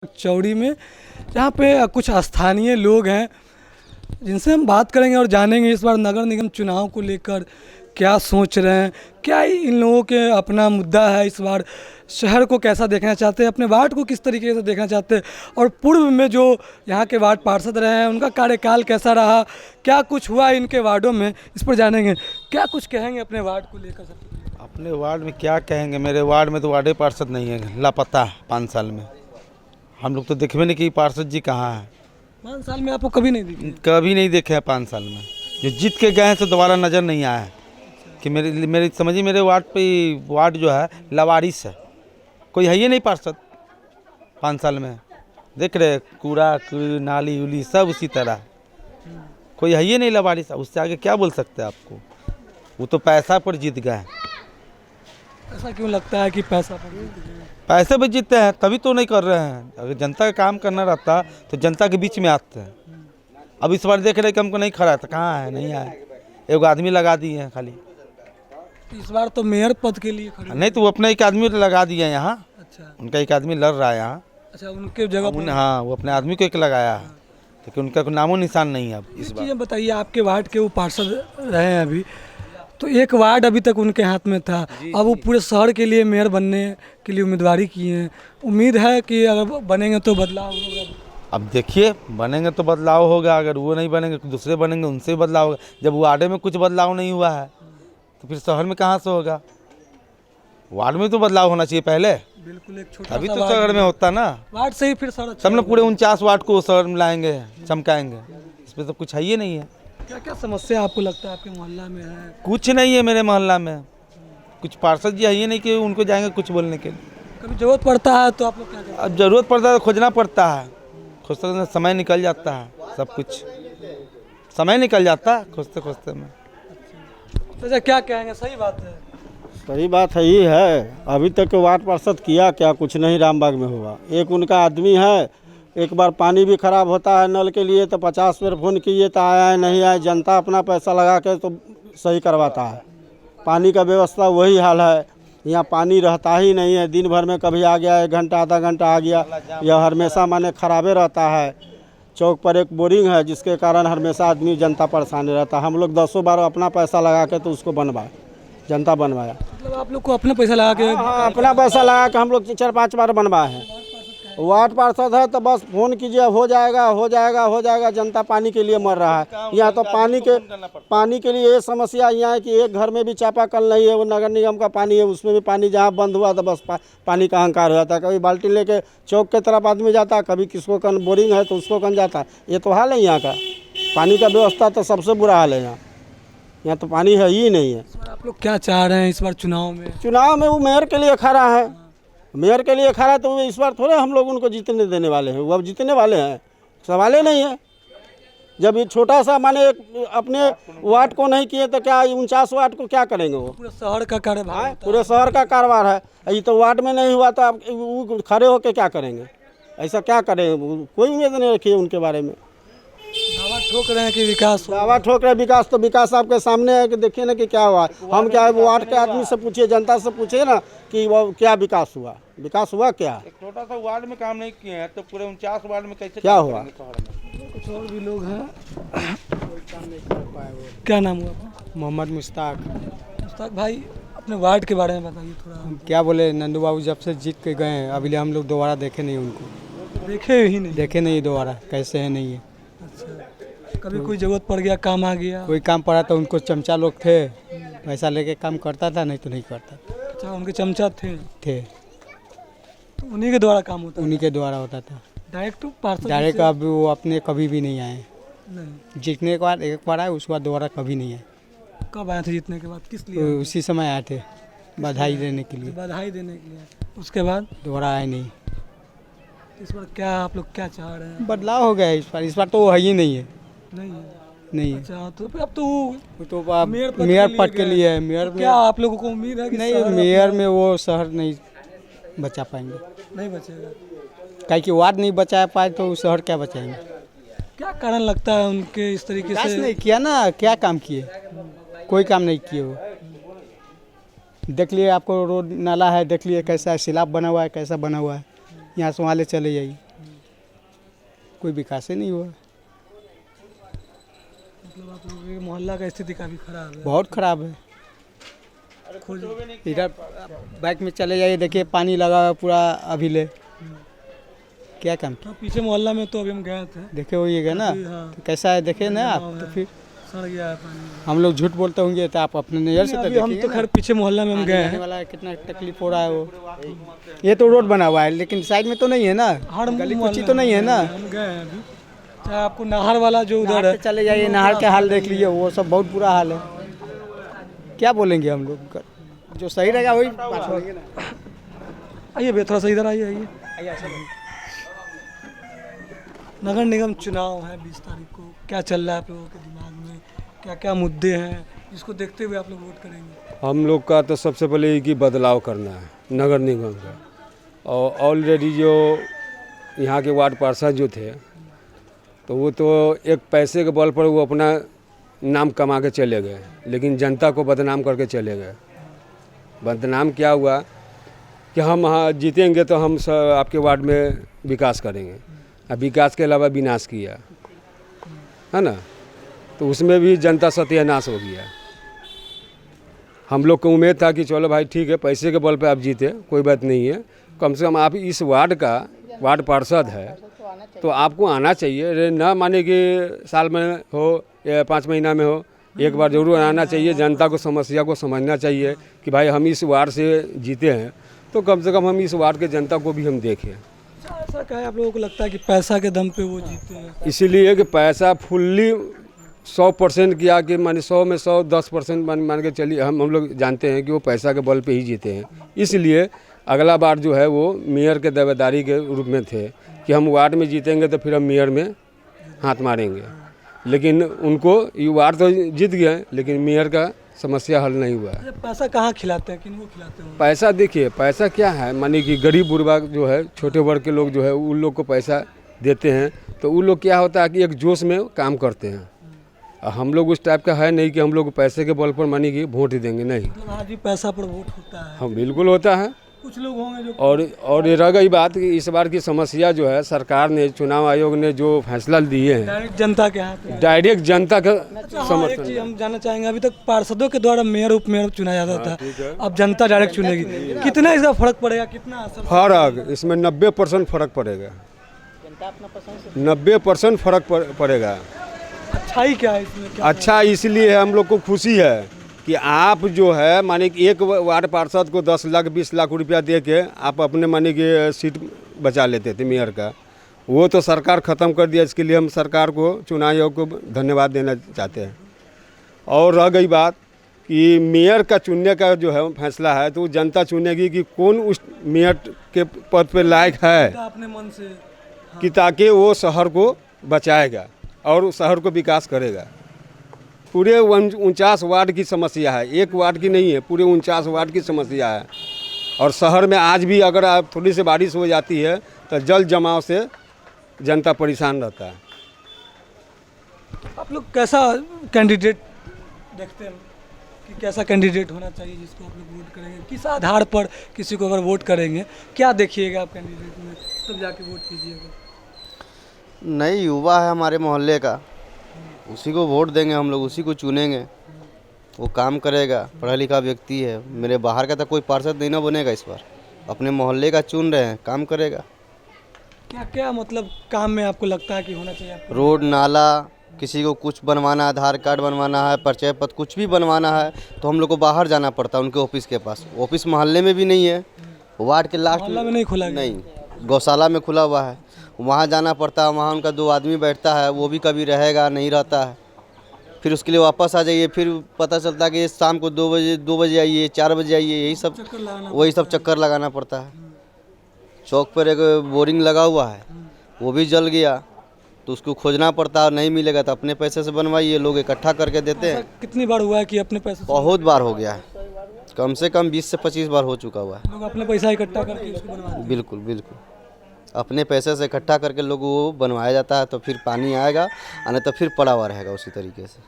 चौड़ी में, जहाँ पे कुछ स्थानीय लोग हैं जिनसे हम बात करेंगे और जानेंगे इस बार नगर निगम चुनाव को लेकर क्या सोच रहे हैं, क्या इन लोगों के अपना मुद्दा है, इस बार शहर को कैसा देखना चाहते हैं, अपने वार्ड को किस तरीके से देखना चाहते हैं और पूर्व में जो यहाँ के वार्ड पार्षद रहे हैं उनका कार्यकाल कैसा रहा, क्या कुछ हुआ इनके वार्डों में, इस पर जानेंगे। क्या कुछ कहेंगे अपने वार्ड को लेकर? अपने वार्ड में क्या कहेंगे, मेरे वार्ड में तो वार्ड पार्षद नहीं है, लापता है 5 साल में। हम लोग तो देखबे नहीं कि पार्षद जी कहाँ हैं। 5 साल में आपको कभी नहीं दिखे? कभी नहीं देखे हैं 5 साल में। जो जीत के गए हैं तो दोबारा नज़र नहीं आया है कि मेरी समझिए मेरे वार्ड पे वार्ड जो है लवारिस है, कोई है ही नहीं पार्षद 5 साल में। देख रहे कूड़ा नाली उली सब उसी तरह, कोई है ही नहीं लवारिस। उससे आगे क्या बोल सकते हैं आपको, वो तो पैसा पर जीत गए। ऐसा क्यों लगता है कि पैसा पर जीत गए? पैसे भी जीतते हैं तभी तो नहीं कर रहे हैं। अगर जनता का काम करना रहता तो जनता के बीच में आते हैं। अब इस बार देख रहे कि हमको नहीं खड़ा था, कहाँ है, नहीं आए, एक आदमी लगा दिए हैं खाली। इस बार तो मेयर पद के लिए खड़े नहीं तो वो अपना एक आदमी लगा दिए हैं यहाँ। अच्छा उनका एक आदमी लड़ रहा है यहाँ। अच्छा, उनके जगह पर हाँ, वो अपने आदमी को एक लगाया है, लेकिन उनका कोई नामो निशान नहीं है अब इस बार। चीज़ें बताइए, आपके वार्ड के वो पार्षद रहे हैं अभी, तो एक वार्ड अभी तक उनके हाथ में था, अब वो पूरे शहर के लिए मेयर बनने के लिए उम्मीदवारी किए हैं। उम्मीद है कि अगर बनेंगे तो बदलाव होगा। अब देखिए, बनेंगे तो बदलाव होगा, अगर वो नहीं बनेंगे तो दूसरे बनेंगे, उनसे भी बदलाव होगा। जब वार्ड में कुछ बदलाव नहीं हुआ है तो फिर शहर में कहाँ से होगा? वार्ड में तो बदलाव होना चाहिए पहले, बिल्कुल, एक छोटा अभी सा तो शहर में होता ना। वार्ड से ही फिर शहर सब लोग पूरे 49 वार्ड को शहर में लाएंगे, चमकाएंगे। इसमें तो कुछ है ही नहीं है। क्या क्या समस्या आपको लगता है आपके मोहल्ला में है? कुछ नहीं है मेरे मोहल्ला में, कुछ पार्षद जी है ही नहीं कि उनको जाएंगे कुछ बोलने के लिए। कभी जरूरत पड़ता है तो आप लोग क्या करते अब जरूरत पड़ता है तो खोजना पड़ता है, खोजते समय निकल जाता है, सब कुछ समय निकल जाता है खोजते खोजते में। हैं? अच्छा, क्या कहेंगे? सही बात है। सही बात है, ये है। अभी तक वार्ड पार्षद किया क्या? कुछ नहीं रामबाग में हुआ। एक उनका आदमी है, एक बार पानी भी खराब होता है नल के लिए तो 50 बार फ़ोन किए तो आया नहीं आया। जनता अपना पैसा लगा के तो सही करवाता है। पानी का व्यवस्था वही हाल है, यहाँ पानी रहता ही नहीं है। दिन भर में कभी आ गया, 1 घंटा आधा घंटा आ गया, यह हमेशा माने खराबे रहता है। चौक पर एक बोरिंग है जिसके कारण हमेशा आदमी जनता परेशान रहता है। हम लोग 10 बार अपना पैसा लगा के तो उसको बनवाए, जनता बनवाया। मतलब आप लोग को अपना पैसा लगा के? हाँ, अपना पैसा लगा के हम लोग 4-5 बार बनवाए हैं। वार्ड पार्षद है तो बस फोन कीजिए, हो जाएगा हो जाएगा हो जाएगा। जनता पानी के लिए मर रहा है यहाँ तो। पानी के लिए ये समस्या यहाँ है कि एक घर में भी चापाकल नहीं है। वो नगर निगम का पानी है, उसमें भी पानी जहाँ बंद हुआ तो बस पानी का अहंकार हो जाता है। कभी बाल्टी लेके चौक के तरफ आदमी जाता है, कभी किसको कन बोरिंग है तो उसको कन जाता है। ये तो हाल है यहाँ का। पानी का व्यवस्था तो सबसे बुरा हाल है यहाँ तो पानी है ही नहीं है। आप लोग क्या चाह रहे हैं इस बार चुनाव में? चुनाव में वो मेयर के लिए खड़ा है, मेयर के लिए खड़ा है तो इस बार थोड़े हम लोग उनको जीतने देने वाले हैं। वो अब जीतने वाले हैं, सवाल ही नहीं है। जब ये छोटा सा माने अपने वार्ड को नहीं किए तो क्या 49 वार्ड को क्या करेंगे? वो पूरे शहर का कार्यभार होता है। पूरे शहर का कारोबार है। ये तो वार्ड में नहीं हुआ तो आप वो खड़े होकर क्या करेंगे? ऐसा क्या करेंगे? कोई उम्मीद नहीं रखी है उनके बारे में। दावा ठोक रहे हैं कि विकास हो। दावा ठोक रहे विकास, तो विकास आपके सामने है कि देखिए ना कि क्या हुआ। हम क्या है, वो वार्ड के आदमी से पूछिए, जनता से पूछिए ना कि वो क्या विकास हुआ, विकास हुआ क्या? एक छोटा सा वार्ड में काम नहीं किए हैं तो पूरे 49 वार्ड में कैसे क्या हुआ? कुछ और भी लोग हैं, क्या नाम हुआ आपका? मोहम्मद मुश्ताक। मुश्ताक भाई, अपने वार्ड के बारे में बताइए थोड़ा। हम क्या बोले, नंदू बाबू जब से जीत के गए हैं अभी हम लोग दोबारा देखे नहीं उनको, देखे ही नहीं? देखे नहीं दोबारा, कैसे है नहीं है। अच्छा, कभी कोई जरूरत पड़ गया, काम आ गया? कोई काम पड़ा तो उनको चमचा लोग थे, पैसा लेके काम करता था, नहीं तो नहीं करता अच्छा, उनके चमचा थे थे। तो उन्हीं के द्वारा काम होता? उन्हीं के द्वारा होता था। डायरेक्ट पार्षद डायरेक्ट अब वो अपने कभी भी नहीं आए। नहीं? जीतने के बाद एक बार आए, उसके बाद दोबारा कभी नहीं आए। कब आए थे जीतने के बाद? किस लिए? तो उसी समय आए थे बधाई देने के लिए, बधाई देने के लिए। उसके बाद दोबारा आए नहीं। इस बार क्या आप लोग क्या चाह रहे हैं? बदलाव हो गया इस बार तो वो है ही नहीं है। नहीं है? नहीं है। अच्छा, तो फिर अब तो वो तो अब मेयर पद के लिए है। मेयर तो क्या आप लोगों को उम्मीद है कि नहीं, शहर मेयर में वो शहर नहीं बचा पाएंगे, नहीं बचेगा? काहे कि वार्ड नहीं बचा पाए तो शहर क्या बचाएंगे? क्या कारण लगता है उनके इस तरीके विकास से? नहीं किया ना, क्या काम किए? कोई काम नहीं किए वो। देख लिए आपको रोड नाला है, देख लिए कैसा है, सिलाब बना हुआ है, कैसा बना हुआ है। यहाँ से वहाँ ले चले जाइए। कोई विकास ही नहीं हुआ। मतलब आप लोगों के मोहल्ला का स्थिति काफ़ी खराब है। बहुत ख़राब है। इधर बाइक में चले जाइए, देखिए पानी लगा हुआ पूरा अभी ले, क्या काम तो पीछे मोहल्ला में तो अभी हम गए थे, देखे होइएगा ना, हाँ। तो कैसा है देखे ना आप, तो फिर सड़ गया है पानी। हम लोग झूठ बोलते होंगे तो आप अपने नज़र से तो अभी हम देखिए तो ना। खैर पीछे मोहल्ला में हम गए आने हैं। वाला है, कितना तकलीफ हो रहा है वो। ये तो रोड बना हुआ है लेकिन साइड में तो नहीं है ना, हर गली मोहल्ले कुची तो नहीं है ना। हम गए हैं अभी। चाहे आपको नाहर वाला जो उधर नहर है, पे चले जाइए, नहर के हाल देख लीजिए, वो सब बहुत बुरा हाल है। क्या बोलेंगे हम लोग का? जो सही रहेगा वही बात होगी ना। आइए भैया थोड़ा सा इधर आइए। नगर निगम चुनाव है 20 तारीख को, क्या चल रहा है आप लोगों के दिमाग में, क्या क्या मुद्दे हैं जिसको देखते हुए आप लोग वोट करेंगे? हम लोग का तो सबसे पहले ये कि बदलाव करना है नगर निगम का। और ऑलरेडी जो यहाँ के वार्ड पार्षद जो थे तो वो तो एक पैसे के बल पर वो अपना नाम कमा के चले गए, लेकिन जनता को बदनाम करके चले गए। बदनाम क्या हुआ कि हम हाँ जीतेंगे तो हम सब आपके वार्ड में विकास करेंगे, अब विकास के अलावा विनाश किया है ना, तो उसमें भी जनता सत्यानाश हो गया। हम लोग को उम्मीद था कि चलो भाई ठीक है, पैसे के बल पे आप जीते, कोई बात नहीं है, कम से कम आप इस वार्ड का वार्ड पार्षद है तो आपको आना चाहिए। रे ना माने कि साल में हो या 5 महीना में हो, एक बार जरूर आना चाहिए। जनता को समस्या को समझना चाहिए कि भाई हम इस वार्ड से जीते हैं तो कम से कम हम इस वार्ड के जनता को भी हम देखें। ऐसा क्या है आप लोगों को लगता है कि पैसा के दम पे वो जीते हैं? इसीलिए कि पैसा फुल्ली 100% किया कि माने 100 में 100 10% मान के चलिए, हम लोग जानते हैं कि वो पैसा के बल पे ही जीते हैं। इसलिए अगला बार जो है वो मेयर के दावेदारी के रूप में थे कि हम वार्ड में जीतेंगे तो फिर हम मेयर में हाथ मारेंगे, लेकिन उनको ये वार्ड तो जीत गए लेकिन मेयर का समस्या हल नहीं हुआ। अच्छा, पैसा कहाँ खिलाते हैं, किनको खिलाते हैं? पैसा देखिए, पैसा क्या है, माने कि गरीब बुर्बा जो है, छोटे वर्ग के लोग जो है उन लोग को पैसा देते हैं तो उन लोग क्या होता है कि एक जोश में काम करते हैं। हम लोग उस टाइप का है नहीं कि हम लोग पैसे के बल पर मानी कि वोट ही देंगे, नहीं। मतलब आज भी पैसा पर वोट होता है? हाँ बिल्कुल होता है। कुछ लोग होंगे जो और ये रह गई बात कि इस बार की समस्या जो है, सरकार ने, चुनाव आयोग ने जो फैसला दिए हैं डायरेक्ट जनता के हाथ में। डायरेक्ट जनता का हाँ, एक समर्थन। चीज हम जानना चाहेंगे, अभी तक पार्षदों के द्वारा मेयर उप मेयर चुना जाता था, अब जनता डायरेक्ट चुनेगी, कितना इसका फर्क पड़ेगा, कितना असर? फर्क इसमें 90% फर्क पड़ेगा, 90% फर्क पड़ेगा। अच्छाई क्या है इसमें? क्या अच्छा इसलिए हम लोग को खुशी है कि आप जो है माने कि एक वार्ड पार्षद को 10 लाख 20 लाख रुपया दे के आप अपने माने कि सीट बचा लेते थे मेयर का, वो तो सरकार ख़त्म कर दिया। इसके लिए हम सरकार को, चुनाव आयोग को धन्यवाद देना चाहते हैं। और रह गई बात कि मेयर का चुनने का जो है फैसला है तो जनता चुनेगी कि कौन उस मेयर के पद पर लायक है, अपने मन से कि ताकि वो शहर को बचाएगा और शहर को विकास करेगा। पूरे 49 वार्ड की समस्या है, एक वार्ड की नहीं है, पूरे 49 वार्ड की समस्या है। और शहर में आज भी अगर आप थोड़ी सी बारिश हो जाती है तो जल जमाव से जनता परेशान रहता है। आप लोग कैसा कैंडिडेट देखते हैं कि कैसा कैंडिडेट होना चाहिए जिसको आप लोग वोट करेंगे, किस आधार पर किसी को अगर वोट करेंगे, क्या देखिएगा आप कैंडिडेट में, तब जाके वोट कीजिएगा? नई युवा है हमारे मोहल्ले का, उसी को वोट देंगे हम लोग, उसी को चुनेंगे, वो काम करेगा, पढ़ा लिखा व्यक्ति है। मेरे बाहर का तो कोई पार्षद नहीं ना बनेगा इस बार, अपने मोहल्ले का चुन रहे हैं, काम करेगा। क्या क्या मतलब काम में आपको लगता है कि होना चाहिए आपको? रोड नाला, किसी को कुछ बनवाना, आधार कार्ड बनवाना है, परिचय पत्र कुछ भी बनवाना है तो हम लोग को बाहर जाना पड़ता है उनके ऑफिस के पास। ऑफिस मोहल्ले में भी नहीं है, वार्ड के लास्ट मोहल्ला में नहीं खुला गया? नहीं, गौशाला में खुला हुआ है, वहाँ जाना पड़ता है। वहाँ उनका 2 आदमी बैठता है, वो भी कभी रहेगा नहीं रहता है, फिर उसके लिए वापस आ जाइए, फिर पता चलता है कि शाम को 2 बजे आइए, 4 बजे आइए, यही सब चक्कर लगाना पड़ता है। चौक पर एक बोरिंग लगा हुआ है, वो भी जल गया तो उसको खोजना पड़ता है, नहीं मिलेगा तो अपने पैसे से बनवाइए, लोग इकट्ठा करके देते हैं। कितनी बार हुआ है कि अपने पैसे से बहुत बार हो गया है, कम से कम 20 से 25 बार हो चुका हुआ है। लोग अपने पैसा इकट्ठा करके उसको बनवाते हैं? बिल्कुल बिल्कुल, अपने पैसे से इकट्ठा करके लोग वो बनवाया जाता है, तो फिर पानी आएगा, नहीं तो फिर पड़ा हुआ रहेगा उसी तरीके से।